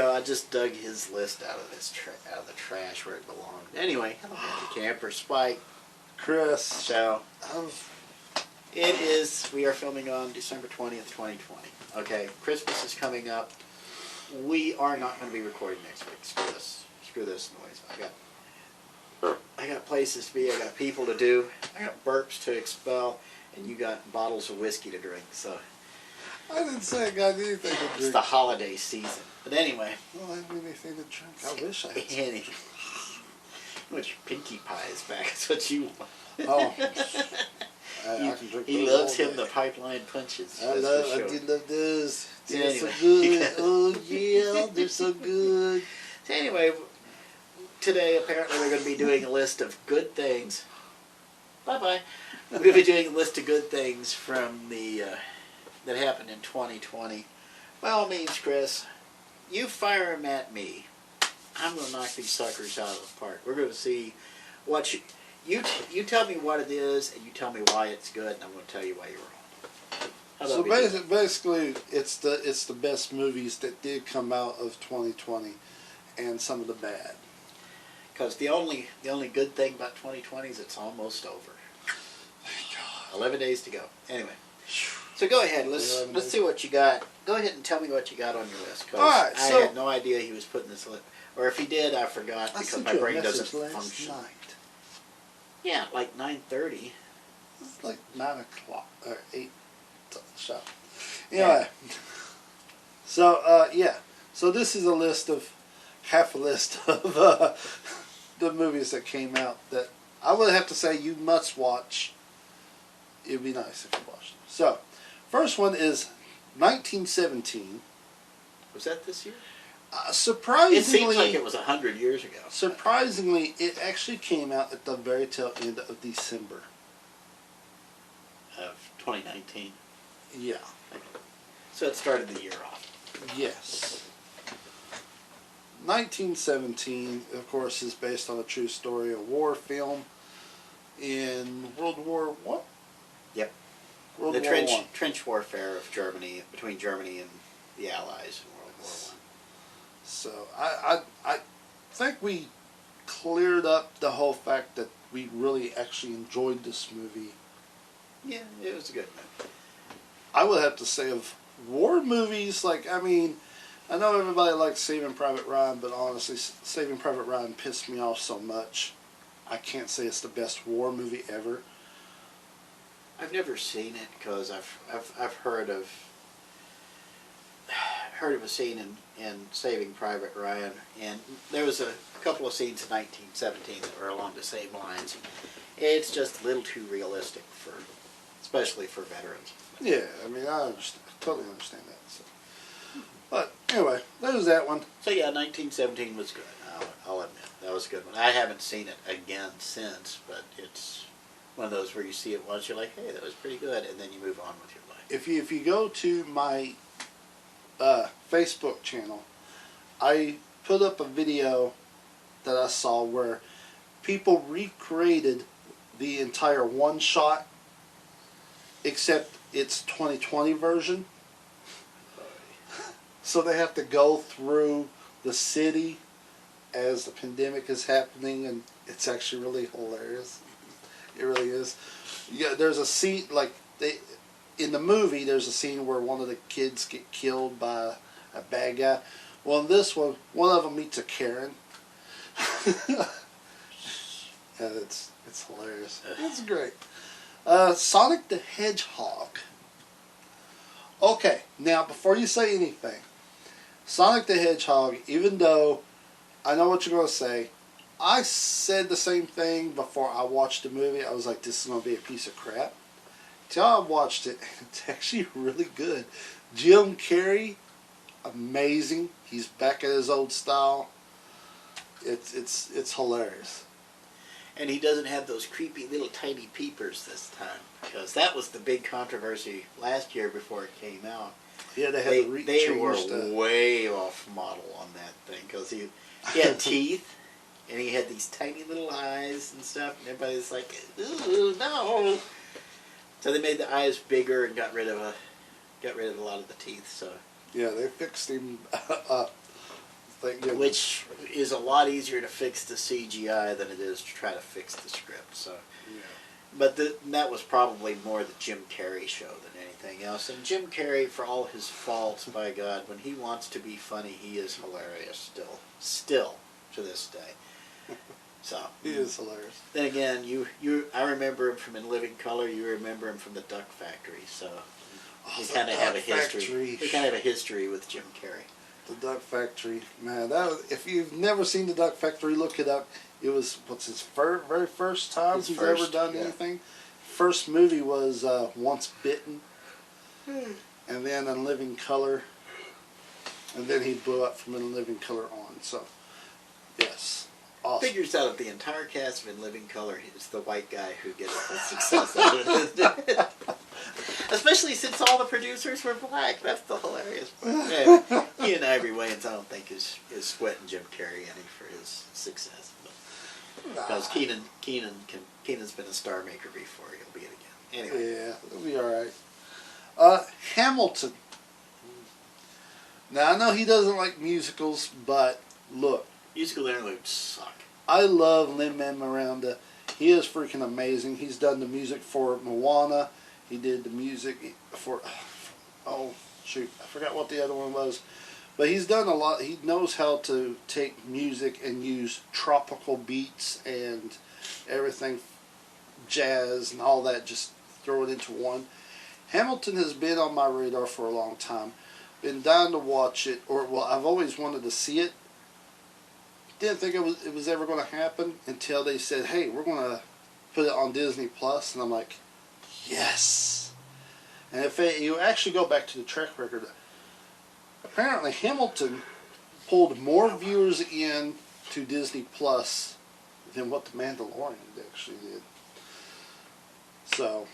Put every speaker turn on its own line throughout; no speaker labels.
go. I just dug his list out of the trash where it belonged. Anyway, hello, Camper Spike.
Chris.
So, it is. We are filming on December 20th, 2020. Okay, Christmas is coming up. We are not going to be recording next week. Screw this. Screw this noise. I got places to be. I got people to do. I got burps to expel, and you got bottles of whiskey to drink. So.
I didn't say I got anything to drink.
It's the holiday season. But anyway.
Well, I don't have anything to drink. I wish I had.
You want your Pinkie Pies back. That's what you want.
Oh. I can drink
he loves him the pipeline punches.
I do love those. They're
Anyway.
so good. Oh, yeah. They're so good.
So anyway, today apparently we're going to be doing a list of good things. Bye-bye. We're going to be doing a list of good things from the... that happened in 2020. By all means, Chris, you fire them at me. I'm going to knock these suckers out of the park. We're going to see what you tell me what it is, and you tell me why it's good, and I'm going to tell you why you're wrong.
So basically, it's the best movies that did come out of 2020, and some of the bad.
Because the only good thing about 2020 is it's almost over.
Thank God.
11 days to go. Anyway. So go ahead, let's see what you got. Go ahead and tell me what you got on your list. Cause
right,
I had no idea he was putting this list. Or if he did, I forgot because my brain doesn't function.
Night.
Yeah, like 9:30.
It's like 9 o'clock or 8. Shut. Anyway, so yeah, so this is a list of half a list of the movies that came out that I would have to say you must watch. It'd be nice if you watched them. So, first one is 1917.
Was that this year?
Surprisingly,
it seems like it was 100 years ago.
Surprisingly, it actually came out at the very tail end of December
of 2019.
Yeah.
Okay. So it started the year off.
Yes. 1917, of course, is based on a true story, a war film in World War I.
Yep.
World
the
War I.
trench warfare of Germany, between Germany and the Allies in World War I.
So I think we cleared up the whole fact that we really actually enjoyed this movie.
Yeah, it was a good movie.
I would have to say of war movies, like, I mean, I know everybody likes Saving Private Ryan, but honestly, Saving Private Ryan pissed me off so much. I can't say it's the best war movie ever.
I've never seen it because I've heard of a scene in Saving Private Ryan, and there was a couple of scenes in 1917 that were along the same lines. It's just a little too realistic especially for veterans.
Yeah, I mean, I totally understand that. So. But anyway, there's that one.
So yeah, 1917 was good. I'll admit that was a good one. I haven't seen it again since, but it's one of those where you see it once, you're like, hey, that was pretty good, and then you move on with your life.
If you go to my Facebook channel, I put up a video that I saw where people recreated the entire one shot, except it's 2020 version. So they have to go through the city as the pandemic is happening, and it's actually really hilarious. It really is. Yeah, there's a scene like in the movie. There's a scene where one of the kids get killed by a bad guy. Well, in this one of them meets a Karen. Yeah, it's hilarious. It's great. Sonic the Hedgehog. Okay, now before you say anything, Sonic the Hedgehog, even though I know what you're going to say, I said the same thing before I watched the movie. I was like, this is going to be a piece of crap. Till I watched it, it's actually really good. Jim Carrey, amazing. He's back at his old style. It's hilarious.
And he doesn't have those creepy little tiny peepers this time, because that was the big controversy last year before it came out.
Yeah, they
were way off model on that thing, because he had teeth, and he had these tiny little eyes and stuff, and everybody's like, ooh, no. So they made the eyes bigger and got rid of a lot of the teeth. So
yeah, they fixed him up. Thank goodness.
which is a lot easier to fix the CGI than it is to try to fix the script. So,
Yeah.
but that was probably more the Jim Carrey show than anything else. And Jim Carrey, for all his faults, by God, when he wants to be funny, he is hilarious still to this day. So
He is hilarious.
then again, I remember him from In Living Color. You remember him from The Duck Factory. So we
The
kind of have a
Duck
history.
Factory.
We kind of have a history with Jim Carrey.
The Duck Factory, man. If you've never seen The Duck Factory, look it up. It was his very first time
His
he's
first,
ever done
yeah.
anything. First movie was Once Bitten, and then In Living Color, and then he blew up from In Living Color on. So, yes, awesome.
Figures out that the entire cast of In Living Color is the white guy who gets the success out of it. Especially since all the producers were black. That's the hilarious part. Anyway, Ian Ivory Wayans, I don't think is sweating Jim Carrey any for his success. Because Keenan's been a star maker before. He'll be it again. Anyway.
Yeah, it'll be all right. Hamilton. Now I know he doesn't like musicals, but look,
Musical interludes suck.
I love Lin-Manuel Miranda. He is freaking amazing. He's done the music for Moana. He did the music for, oh shoot, I forgot what the other one was. But he's done a lot. He knows how to take music and use tropical beats and everything, jazz and all that, just throw it into one. Hamilton has been on my radar for a long time. Been dying to watch it, I've always wanted to see it. Didn't think it was ever going to happen until they said, hey, we're going to put it on Disney Plus, and I'm like, yes. And if you actually go back to the track record, apparently Hamilton pulled more viewers in to Disney Plus than what The Mandalorian actually did. So,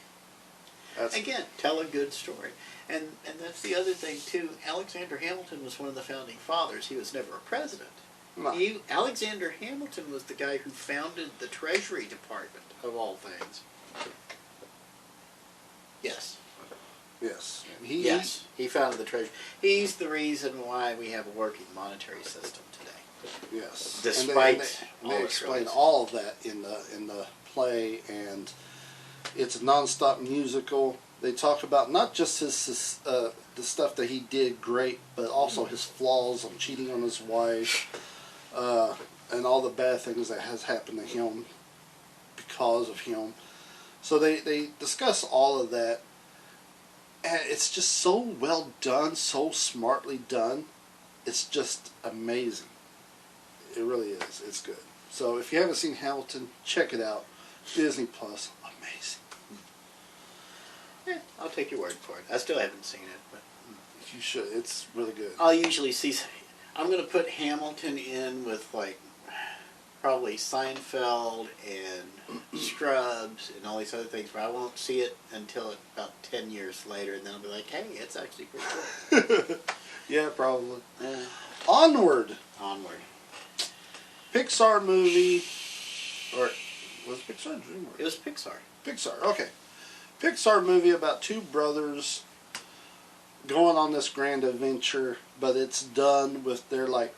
that's...
Again, tell a good story. And that's the other thing, too. Alexander Hamilton was one of the founding fathers. He was never a president.
No.
Alexander Hamilton was the guy who founded the Treasury Department, of all things. Yes.
Yes.
He founded the Treasury. He's the reason why we have a working monetary system today.
Yes.
Despite
and they
all the
explain
troubles.
all of that in the play, and it's a non-stop musical. They talk about not just his the stuff that he did great, but also his flaws on cheating on his wife, and all the bad things that has happened to him because of him. So they discuss all of that, and it's just so well done, so smartly done. It's just amazing. It really is. It's good. So if you haven't seen Hamilton, check it out. Disney Plus, amazing.
Yeah, I'll take your word for it. I still haven't seen it, but
You should. It's really good.
I'll usually see. I'm going to put Hamilton in with like probably Seinfeld and Scrubs and all these other things, but I won't see it until about 10 years later, and then I'll be like, hey, it's actually pretty good.
Yeah, probably. Onward.
Onward.
Pixar movie. Or was it Pixar or DreamWorks?
It was Pixar.
Pixar, okay. Pixar movie about two brothers going on this grand adventure, but it's done with their like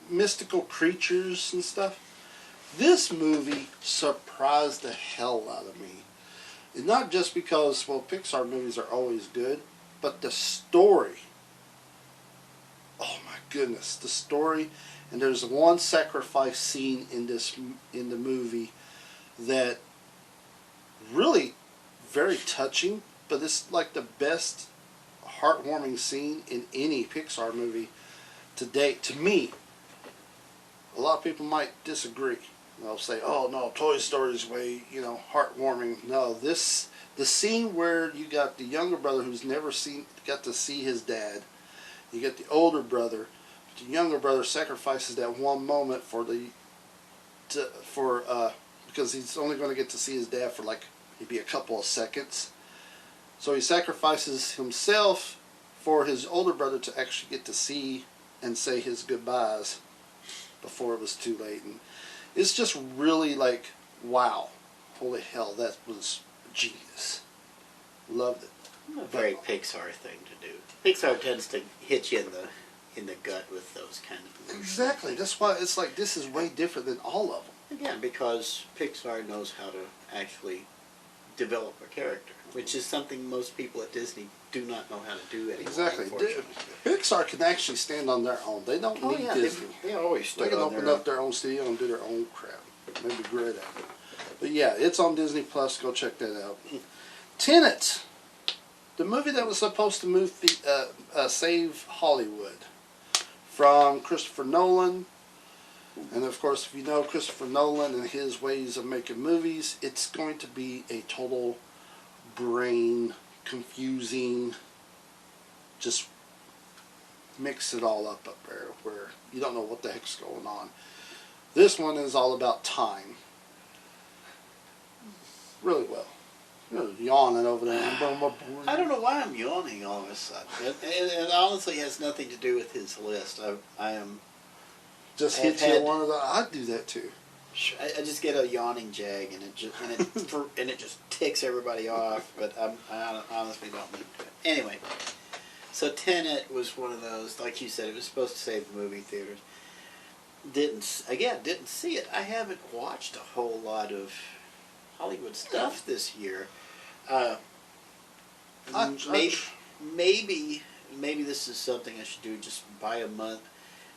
mystical creatures and stuff. This movie surprised the hell out of me. And not just because, well, Pixar movies are always good, but the story. Oh my goodness, the story. And there's one sacrifice scene in the movie that really very touching, but it's like the best heartwarming scene in any Pixar movie to date, to me. A lot of people might disagree. They'll say, oh no, Toy Story is way, heartwarming. No, the scene where you got the younger brother who's never got to see his dad. You get the older brother. The younger brother sacrifices that one moment because he's only going to get to see his dad for like maybe a couple of seconds. So he sacrifices himself for his older brother to actually get to see and say his goodbyes before it was too late. And it's just really like, wow, holy hell, that was genius. Loved it.
A very Pixar thing to do. Pixar tends to hit you in in the gut with those kind of movies.
Exactly. That's why it's like this is way different than all of them.
Again, because Pixar knows how to actually develop a character, which is something most people at Disney do not know how to do anymore.
Exactly.
Unfortunately.
Pixar can actually stand on their own. They don't need Disney.
They always
They
stood
can
on
open
their
up their own studio and do their own crap. They'd be great at it. But yeah, it's on Disney Plus. Go check that out. Tenet, the movie that was supposed to save Hollywood, from Christopher Nolan. And of course, if you know Christopher Nolan and his ways of making movies, it's going to be a total brain confusing, just mix it all up there where you don't know what the heck's going on. This one is all about time. Really well. You're yawning over there.
I don't know why I'm yawning all of a sudden. It honestly has nothing to do with his list. I am.
Just
I've
hit you
had-
one of the. I do that too.
I just get a yawning jag, and it just ticks everybody off. But I honestly don't mean to. Anyway, so Tenet was one of those, like you said, it was supposed to save the movie theaters. Didn't see it. I haven't watched a whole lot of Hollywood stuff this year. Maybe this is something I should do. Just buy a month,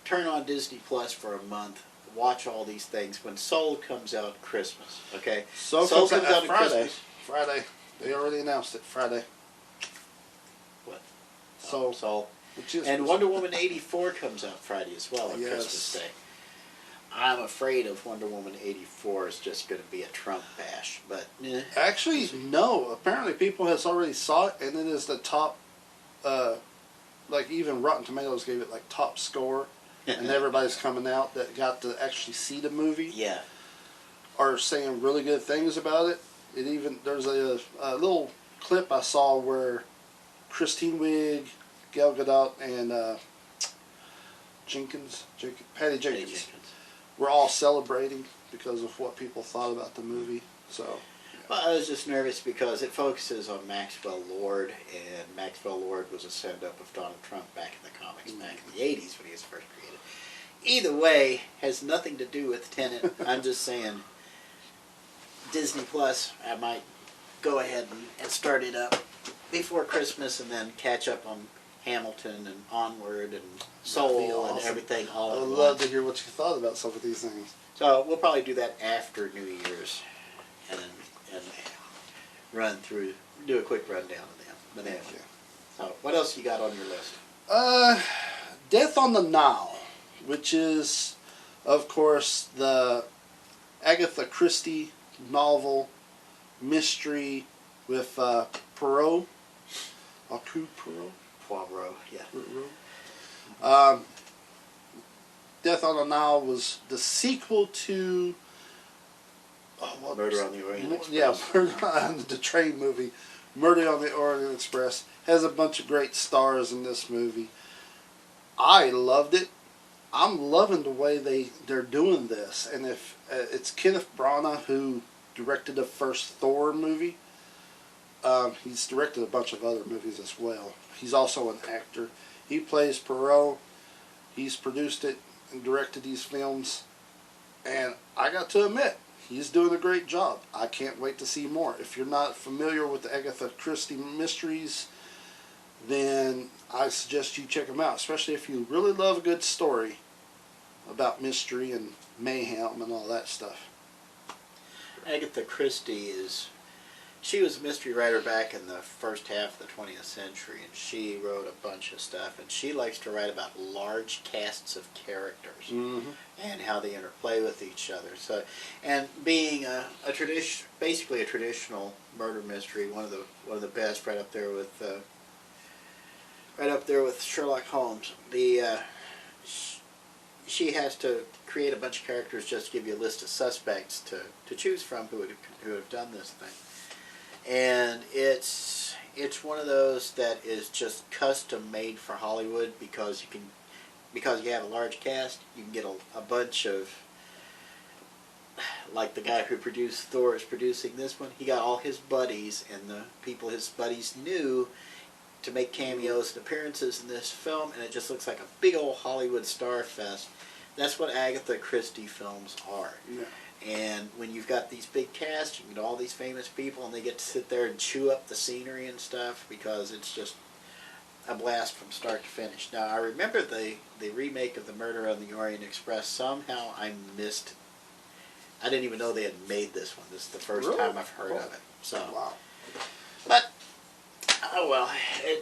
turn on Disney Plus for a month, watch all these things. When Soul comes out Christmas, okay?
Soul comes out
at
Friday.
Christmas.
Friday. They already announced it. Friday.
What?
Soul. Which is
And Wonder Woman 84 comes out Friday as well on
Yes.
Christmas Day. I'm afraid of Wonder Woman 84 is just going to be a Trump bash, but
Actually, no. Apparently, people has already saw it, and it is the top. Like even Rotten Tomatoes gave it like top score, and everybody's coming out that got to actually see the movie
yeah.
are saying really good things about it. It even there's a little clip I saw where Christine Wiig, Gal Gadot, and Patty Jenkins were all celebrating because of what people thought about the movie. So.
Well, I was just nervous because it focuses on Maxwell Lord, and Maxwell Lord was a send-up of Donald Trump back in the comics, back in the 80s when he was first created. Either way, has nothing to do with Tenet. I'm just saying, Disney Plus, I might go ahead and start it up before Christmas and then catch up on Hamilton and Onward and Soul and
awesome.
everything all
I
at
would
once.
love to hear what you thought about some of these things.
So we'll probably do that after New Year's and do a quick rundown of them. But anyway, so what else you got on your list?
Death on the Nile, which is, of course, the Agatha Christie novel mystery with Poirot. Hercule
Poirot, yeah.
Poirot. Death on the Nile was the sequel to
Murder on the Orient Express.
Yeah, Murder on the train movie. Murder on the Orient Express has a bunch of great stars in this movie. I loved it. I'm loving the way they're doing this, and if it's Kenneth Branagh who directed the first Thor movie. He's directed a bunch of other movies as well. He's also an actor. He plays Poirot. He's produced it and directed these films, and I got to admit, he's doing a great job. I can't wait to see more. If you're not familiar with the Agatha Christie mysteries, then I suggest you check them out, especially if you really love a good story about mystery and mayhem and all that stuff.
Agatha Christie she was a mystery writer back in the first half of the 20th century, and she wrote a bunch of stuff, and she likes to write about large casts of characters and how they interplay with each other. So, and being basically a traditional murder mystery, one of the best, right up there with Sherlock Holmes. She has to create a bunch of characters just to give you a list of suspects to choose from who would have done this thing. And it's one of those that is just custom made for Hollywood because you have a large cast, you can get a bunch of, like the guy who produced Thor is producing this one. He got all his buddies and the people his buddies knew to make cameos and appearances in this film, and it just looks like a big old Hollywood star fest. That's what Agatha Christie films are.
Yeah.
And when you've got these big casts, you get all these famous people, and they get to sit there and chew up the scenery and stuff, because it's just a blast from start to finish. Now, I remember the remake of The Murder on the Orient Express. Somehow I missed. I didn't even know they had made this one. This is the first
Really?
time I've heard of it. So,
Wow.
but oh well,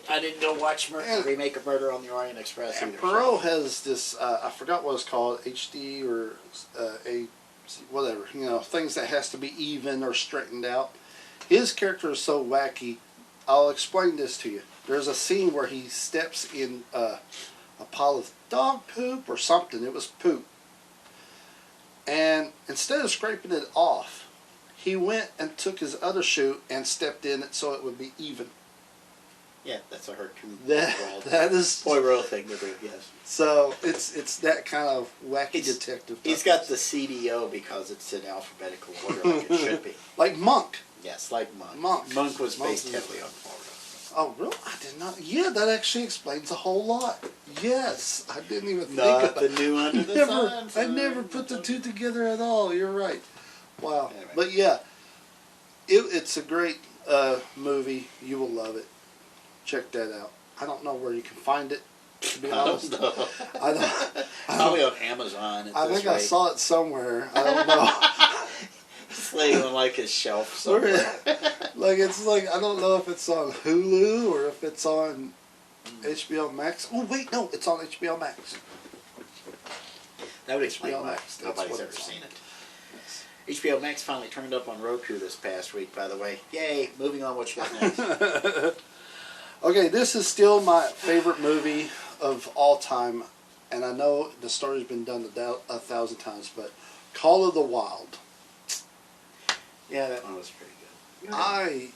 I didn't go watch the remake of Murder on the Orient Express
And
either.
Perot has this, I forgot what it's called, HD or a whatever, you know, things that has to be even or straightened out. His character is so wacky. I'll explain this to you. There's a scene where he steps in a pile of dog poop or something. It was poop. And instead of scraping it off, he went and took his other shoe and stepped in it so it would be even.
Yeah, that's a Hercule
That is
Poirot thing to do. Yes.
so it's that kind of wacky detective.
He's got the CDO because it's in alphabetical order like it should be.
Like Monk.
Yes, like Monk.
Monk
was based heavily on Poirot.
Oh, really? I did not. Yeah, that actually explains a whole lot. Yes, I didn't even think
Not
of
the
that.
new under the sun.
I never put the two together at all. You're right. Wow.
Anyway.
But yeah, it's a great movie. You will love it. Check that out. I don't know where you can find it, to be honest. I don't.
Probably on Amazon.
I think I saw it somewhere. I don't know.
It's laying on like his shelf somewhere.
Like it's like I don't know if it's on Hulu or if it's on HBO Max. Oh wait, no, it's on HBO Max.
That would explain
HBO
why
Max, that's
nobody's
what
ever
it's on.
seen it. HBO Max finally turned up on Roku this past week, by the way. Yay! Moving on, what you got next?
Okay, this is still my favorite movie of all time, and I know the story's been done 1,000 times, but Call of the Wild.
Yeah, that one was pretty good.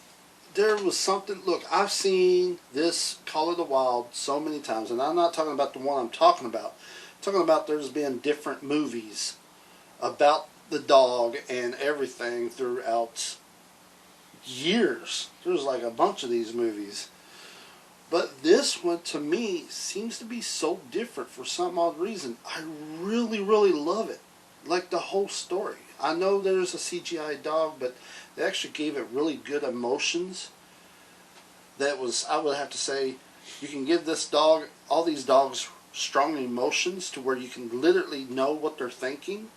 There was something, look, I've seen this Call of the Wild so many times, and I'm not talking about the one I'm talking about. I'm talking about there's been different movies about the dog and everything throughout years. There's like a bunch of these movies. But this one, to me, seems to be so different for some odd reason. I really, really love it. Like the whole story. I know there's a CGI dog, but they actually gave it really good emotions. That was, I would have to say, you can give this dog, all these dogs, strong emotions to where you can literally know what they're thinking.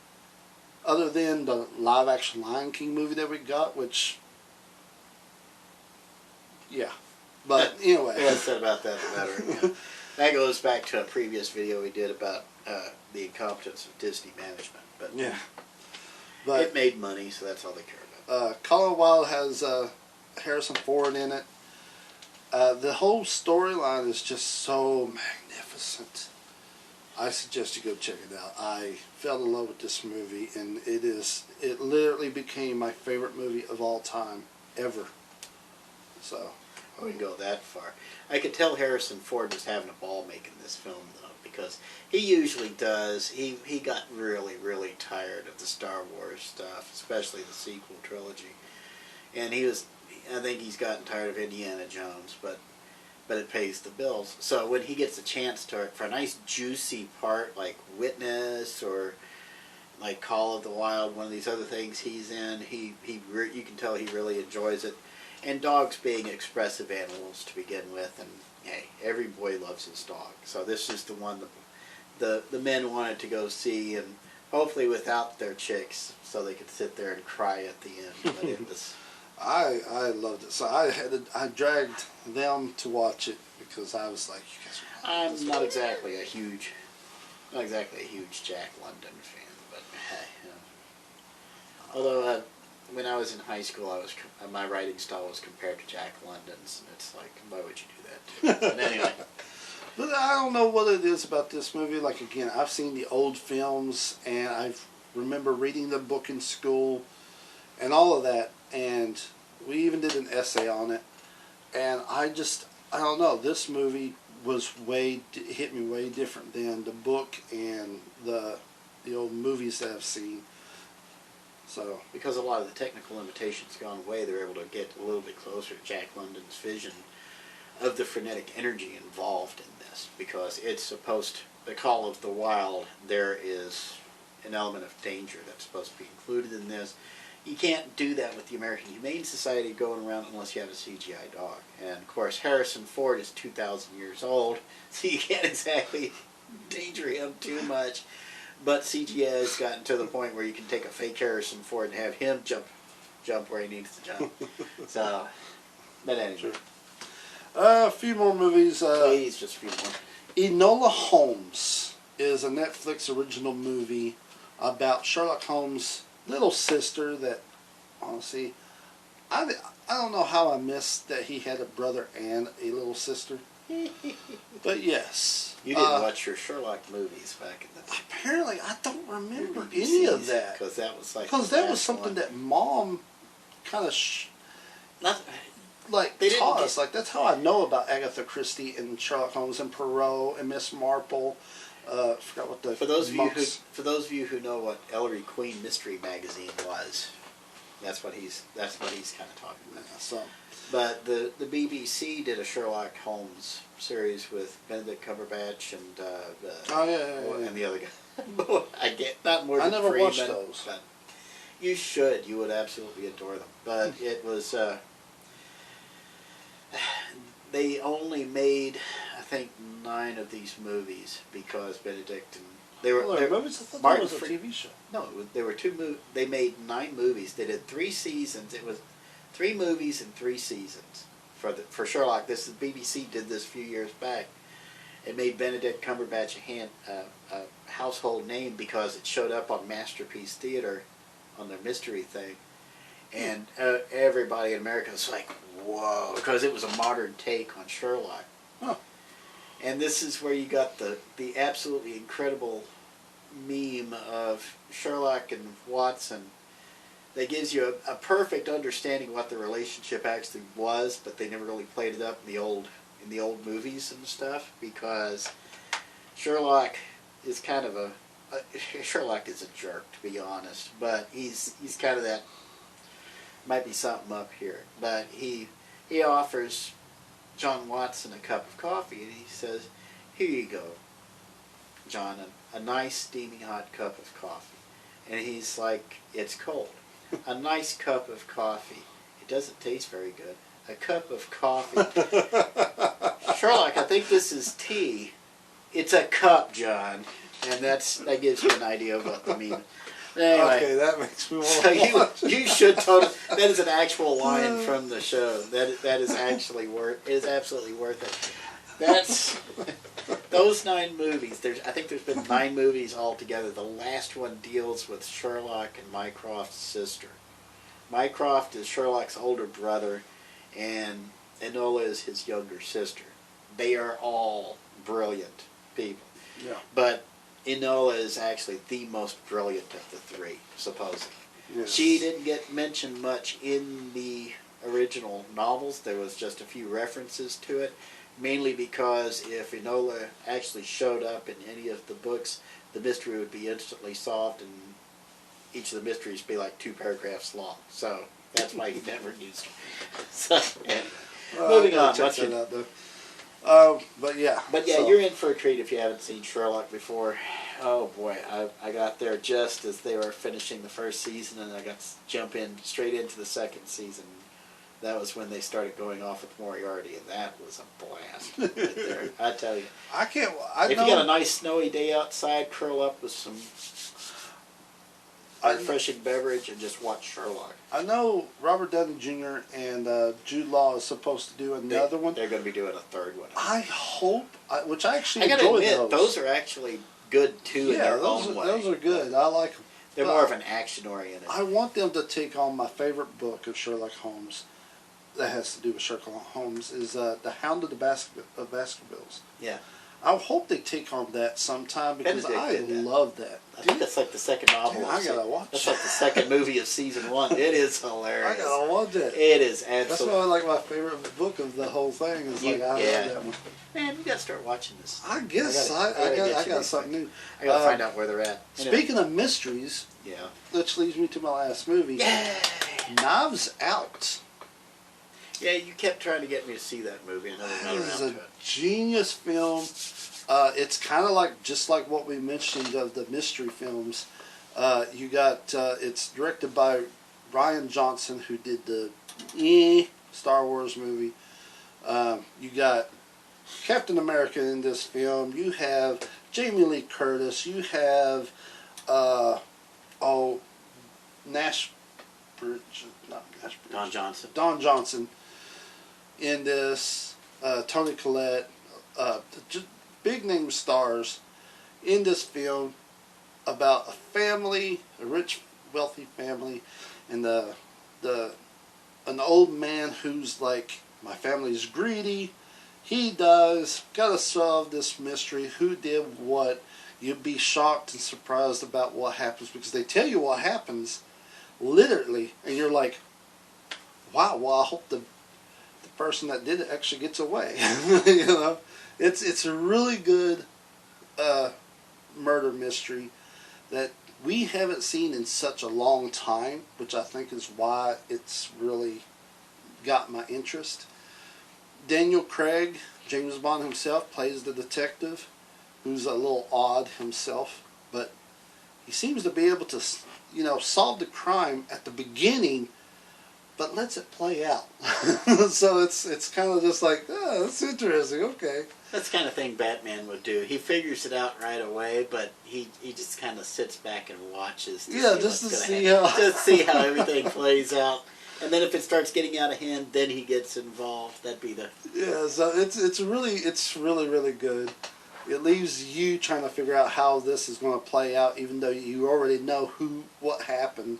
Other than the live-action Lion King movie that we got, which, yeah. But anyway.
The less said about that, the better. Yeah. That goes back to a previous video we did about the incompetence of Disney management. But
Yeah. But
it made money, so that's all they care about.
Call of the Wild has Harrison Ford in it. The whole storyline is just so magnificent. I suggest you go check it out. I fell in love with this movie, and it literally became my favorite movie of all time, ever. So.
I wouldn't go that far. I could tell Harrison Ford was having a ball making this film, though, because he usually does. He got really, really tired of the Star Wars stuff, especially the sequel trilogy. And I think he's gotten tired of Indiana Jones, but it pays the bills. So when he gets a chance for a nice juicy part like Witness or like Call of the Wild, one of these other things he's in, you can tell he really enjoys it. And dogs being expressive animals to begin with, and hey, every boy loves his dog. So this is the one that the men wanted to go see, and hopefully without their chicks, so they could sit there and cry at the end. But it was.
I loved it. So I dragged them to watch it because I was like, you guys are
I'm not exactly a huge Jack London fan, but hey. Although when I was in high school, my writing style was compared to Jack London's, and it's like, why would you do that? But anyway.
But I don't know what it is about this movie. Like, again, I've seen the old films, and I remember reading the book in school and all of that, and we even did an essay on it. And I don't know, this movie hit me way different than the book and the old movies that I've seen. So,
because a lot of the technical limitations gone away, they're able to get a little bit closer to Jack London's vision of the frenetic energy involved in this, because it's supposed to, the call of the wild, there is an element of danger that's supposed to be included in this. You can't do that with the American Humane Society going around unless you have a CGI dog. And of course Harrison Ford is 2,000 years old, so you can't exactly danger him too much. But CGI has gotten to the point where you can take a fake Harrison Ford and have him jump where he needs to jump. So, but anyway.
Sure. A few more movies.
Please, just a few more.
Enola Holmes is a Netflix original movie about Sherlock Holmes' little sister that, honestly, I don't know how I missed that he had a brother and a little sister. But yes.
You didn't watch your Sherlock movies back in the day.
Apparently, I don't remember any of that.
Because that was like...
Because that was something that Mom kind of taught us. Like, that's how I know about Agatha Christie and Sherlock Holmes and Poirot and Miss Marple. I forgot what the
for those of you who know what Ellery Queen Mystery Magazine was, that's what he's kind of talking about.
Yeah, so.
But the BBC did a Sherlock Holmes series with Benedict Cumberbatch and and the other guy. I get not more.
I
than
never
three,
watched
but
those.
You should. You would absolutely adore them. But it was. They only made, I think, 9 of these movies because Benedict and they were
movies. I thought that was a TV show.
No, there were 2 They made 9 movies. They did 3 seasons. It was 3 movies and 3 seasons for Sherlock. The BBC did this a few years back. It made Benedict Cumberbatch a household name because it showed up on Masterpiece Theater on their mystery thing, and everybody in America was like, "Whoa!" because it was a modern take on Sherlock.
Huh.
And this is where you got the absolutely incredible meme of Sherlock and Watson that gives you a perfect understanding of what the relationship actually was, but they never really played it up in the old movies and stuff, because Sherlock is kind of Sherlock is a jerk, to be honest, but he's kind of that, might be something up here, but he offers John Watson a cup of coffee, and he says, "Here you go, John, a nice steaming hot cup of coffee." And he's like, "It's cold." "A nice cup of coffee. It doesn't taste very good. A cup of coffee." "Sherlock, I think this is tea." "It's a cup, John." And that gives you an idea of what the meme. Anyway,
okay, that makes me want
so
to watch.
you should totally. That is an actual line from the show. That is actually worth. It is absolutely worth it. That's those 9 movies. I think there's been 9 movies altogether. The last one deals with Sherlock and Mycroft's sister. Mycroft is Sherlock's older brother, and Enola is his younger sister. They are all brilliant people.
Yeah.
But Enola is actually the most brilliant of the 3, supposedly.
Yes.
She didn't get mentioned much in the original novels. There was just a few references to it, mainly because if Enola actually showed up in any of the books, the mystery would be instantly solved, and each of the mysteries would be like 2 paragraphs long. So that's why he never used her. So, anyway. Moving on.
Check that out, though. But yeah.
But yeah,
so.
You're in for a treat if you haven't seen Sherlock before. Oh boy, I got there just as they were finishing the first season, and I got to jump in straight into the second season. That was when they started going off with Moriarty, and that was a blast right there. I tell you. If you got a nice snowy day outside, curl up with some refreshing beverage and just watch Sherlock.
I know Robert Downey Jr. and Jude Law is supposed to do another one.
They're going to be doing a 3rd one.
I hope, which I actually
gotta
enjoy
admit,
those.
Those are actually good too in their own way.
Those are good. I like them.
They're more of an action oriented.
I want them to take on my favorite book of Sherlock Holmes that has to do with Sherlock Holmes is The Hound of the Baskervilles.
Yeah.
I hope they take on that sometime because
Benedict
I love that.
I think that's like the second novel.
Dude, I gotta watch.
That's like the second movie of season 1. It is hilarious.
I gotta watch it.
It is
That's
absolutely.
why I like my favorite book of the whole thing. Is I love that one.
Man, we gotta start watching this.
I guess
I
I got something new.
I gotta find out where they're at.
Speaking of mysteries,
Yeah.
which leads me to my last movie.
Yay!
Knives Out.
Yeah, you kept trying to get me to see that movie. I never got
It is
around
a
to it.
genius film. It's kind of like just like what we mentioned of the mystery films. You got it's directed by Ryan Johnson, who did the Star Wars movie. You got Captain America in this film. You have Jamie Lee Curtis. You have Nash Bridge, not Nash Bridge.
Don Johnson.
Don Johnson in this. Toni Collette. Just big name stars in this film about a family, a rich, wealthy family, and an old man who's like, my family's greedy. He dies. Gotta solve this mystery. Who did what? You'd be shocked and surprised about what happens because they tell you what happens, literally, and you're like, wow. Well, I hope the person that did it actually gets away. You know, it's a really good murder mystery that we haven't seen in such a long time, which I think is why it's really got my interest. Daniel Craig, James Bond himself, plays the detective, who's a little odd himself, but he seems to be able to, solve the crime at the beginning, but lets it play out. So it's kind of just like, oh, that's interesting, okay.
That's the kind of thing Batman would do. He figures it out right away, but he just kind of sits back and watches.
Just to see how
just see how everything plays out. And then if it starts getting out of hand, then he gets involved. That'd be the...
Yeah, so it's really good. It leaves you trying to figure out how this is going to play out, even though you already know what happened,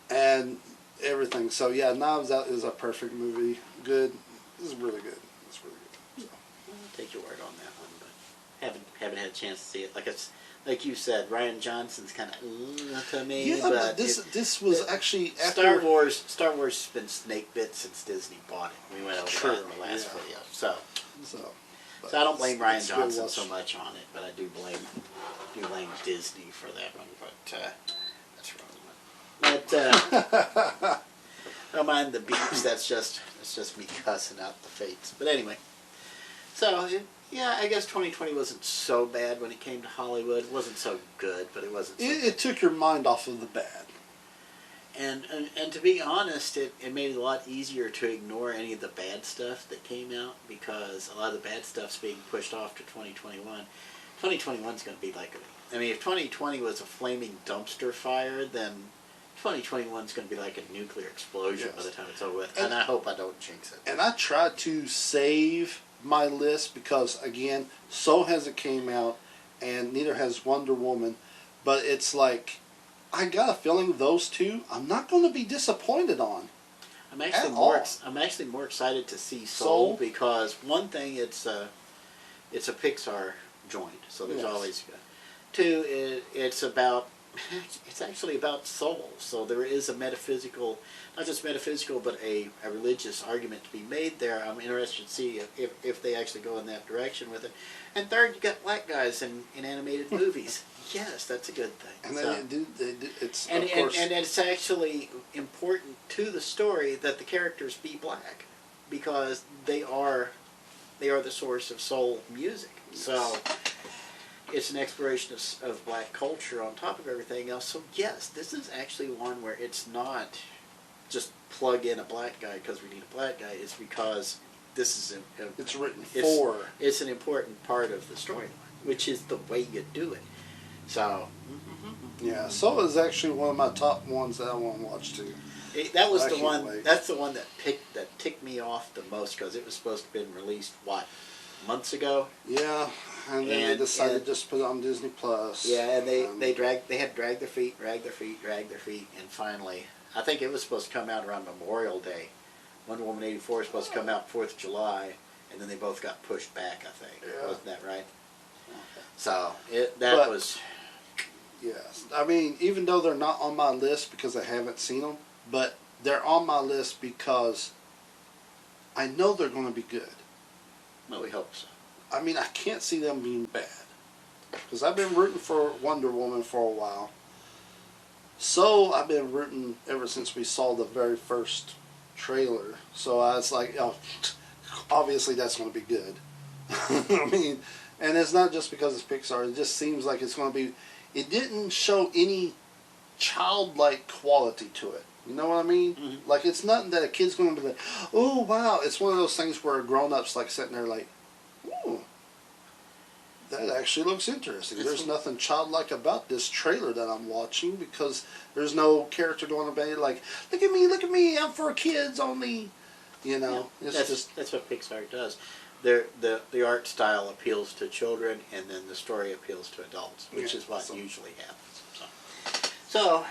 and everything. So yeah, Knives Out is a perfect movie. Good. This is really good. It's really good. So.
I'll take your word on that one, but haven't had a chance to see it. Like you said, Ryan Johnson's kind of to me.
Yeah,
but
this was actually after
Star Wars has been snake bit since Disney bought it. We went over that in the last video. So I don't blame Ryan Johnson so much on it, but I do blame Disney for that one. But that's wrong. But I don't mind the beeps. That's just me cussing out the fates. But anyway, so. Yeah, I guess 2020 wasn't so bad when it came to Hollywood. It wasn't so good, but it wasn't so bad.
It took your mind off of the bad.
And to be honest, it made it a lot easier to ignore any of the bad stuff that came out because a lot of the bad stuff's being pushed off to 2021. 2021's going to be like, if 2020 was a flaming dumpster fire, then 2021's going to be like a nuclear explosion by the time it's over with. And I hope I don't jinx it.
And I tried to save my list because, again, so has it came out, and neither has Wonder Woman, but it's like I got a feeling those two I'm not going to be disappointed on.
I'm actually more excited to see Soul because one thing, it's a Pixar joint, so there's always two. It's actually about soul, so there is a metaphysical, not just metaphysical, but a religious argument to be made there. I'm interested to see if they actually go in that direction with it. And third, you got black guys in animated movies. Yes, that's a good thing.
And
so,
they do, it's
and,
of course,
and it's actually important to the story that the characters be black because they are the source of soul music. So it's an exploration of black culture on top of everything else. So yes, this is actually one where it's not just plug in a black guy because we need a black guy. It's because this is
it's written for.
It's an important part of the storyline, which is the way you do it. So
yeah, Soul is actually one of my top ones that I want to watch too.
That was the one. That's the one that ticked me off the most because it was supposed to have been released months ago.
Yeah. And then they decided to just put it on Disney Plus.
Yeah, and they had to drag their feet, and finally, I think it was supposed to come out around Memorial Day. Wonder Woman 84 was supposed to come out 4th of July, and then they both got pushed back, I think. Yeah. Wasn't that right? Okay. So, was...
Yes. Even though they're not on my list because I haven't seen them, but they're on my list because I know they're going to be good.
Well, we hope so.
I can't see them being bad. Because I've been rooting for Wonder Woman for a while. So I've been rooting ever since we saw the very first trailer. So I was like, oh, obviously that's going to be good. I mean, and it's not just because it's Pixar. It just seems like it's going to be. It didn't show any childlike quality to it. You know what I mean?
Mm-hmm.
Like, it's nothing that a kid's going to be like, oh, wow. It's one of those things where a grown-up's like sitting there like, ooh, that actually looks interesting. There's nothing childlike about this trailer that I'm watching because there's no character going about like, look at me, I'm for kids only. You know,
Yeah,
it's
that's what Pixar does. The art style appeals to children, and then the story appeals to adults, which is what usually happens. So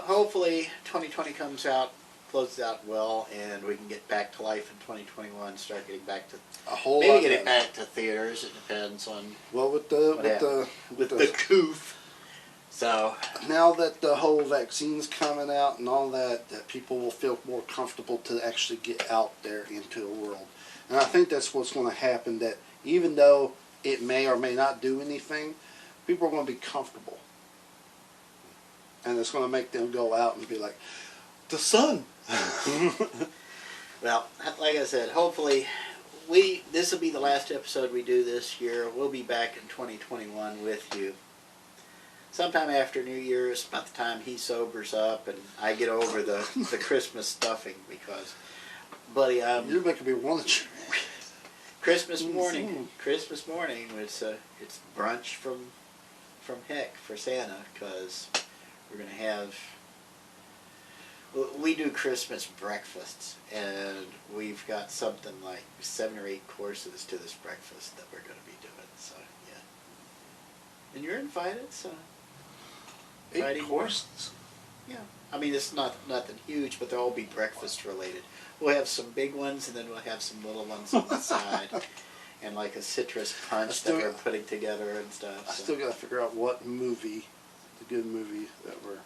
hopefully 2020 comes out, closes out well, and we can get back to life in 2021. Start getting back to
a whole
maybe
lot
getting
better.
back to theaters. It depends on
Well, with
the coof. So
now that the whole vaccine's coming out and all that, that people will feel more comfortable to actually get out there into the world. And I think that's what's going to happen, that even though it may or may not do anything, people are going to be comfortable. And it's going to make them go out and be like, the sun!
well, like I said, hopefully this will be the last episode we do this year. We'll be back in 2021 with you. Sometime after New Year's, about the time he sobers up and I get over the Christmas stuffing, because, buddy,
You're making me want to try.
Christmas morning, it's brunch from heck for Santa, because we're gonna have. We do Christmas breakfasts, and we've got something like 7 or 8 courses to this breakfast that we're gonna be doing. So yeah, and you're invited. So.
8 courses?
Yeah. I mean, it's nothing huge, but they'll all be breakfast related. We'll have some big ones, and then we'll have some little ones on the side, and like a citrus punch that we're putting together and stuff.
I still got to figure out what movie, the good movie that we're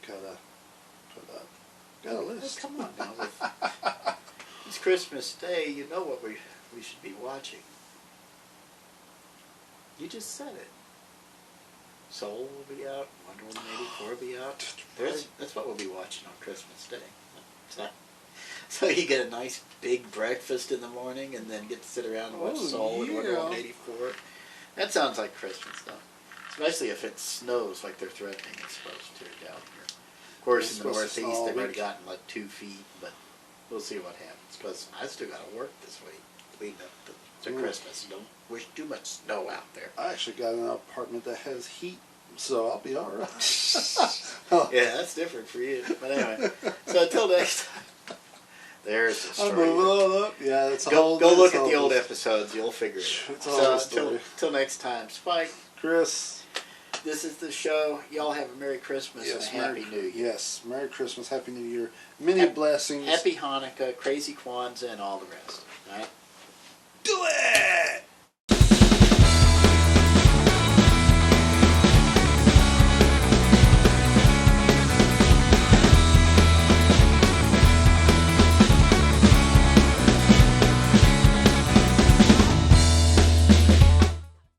gotta put up. Got a list.
Well, come on now. It's Christmas Day. You know what we should be watching. You just said it. Soul will be out. Wonder Woman 84 will be out. That's what we'll be watching on Christmas Day. So you get a nice big breakfast in the morning, and then get to sit around and watch Soul and Wonder Woman 84. That sounds like Christmas, though. Especially if it snows like they're threatening it's supposed to down here. Of course, in the Northeast, they've already gotten like 2 feet, but we'll see what happens. Because I still got to work this week leading up to Christmas. Don't wish too much snow out there.
I actually got an apartment that has heat, so I'll be all right.
Yeah, that's different for you. But anyway, so until next time, there's the story.
I'm moving on up. Yeah, it's
Go look at the old episodes. You'll figure it out.
It's all
So until next time, Spike.
Chris.
This is the show. Y'all have a Merry Christmas and a Happy New Year.
Yes, Merry Christmas, Happy New Year. Many blessings.
Happy Hanukkah, Crazy Kwanzaa, and all the rest. All right?
Do it!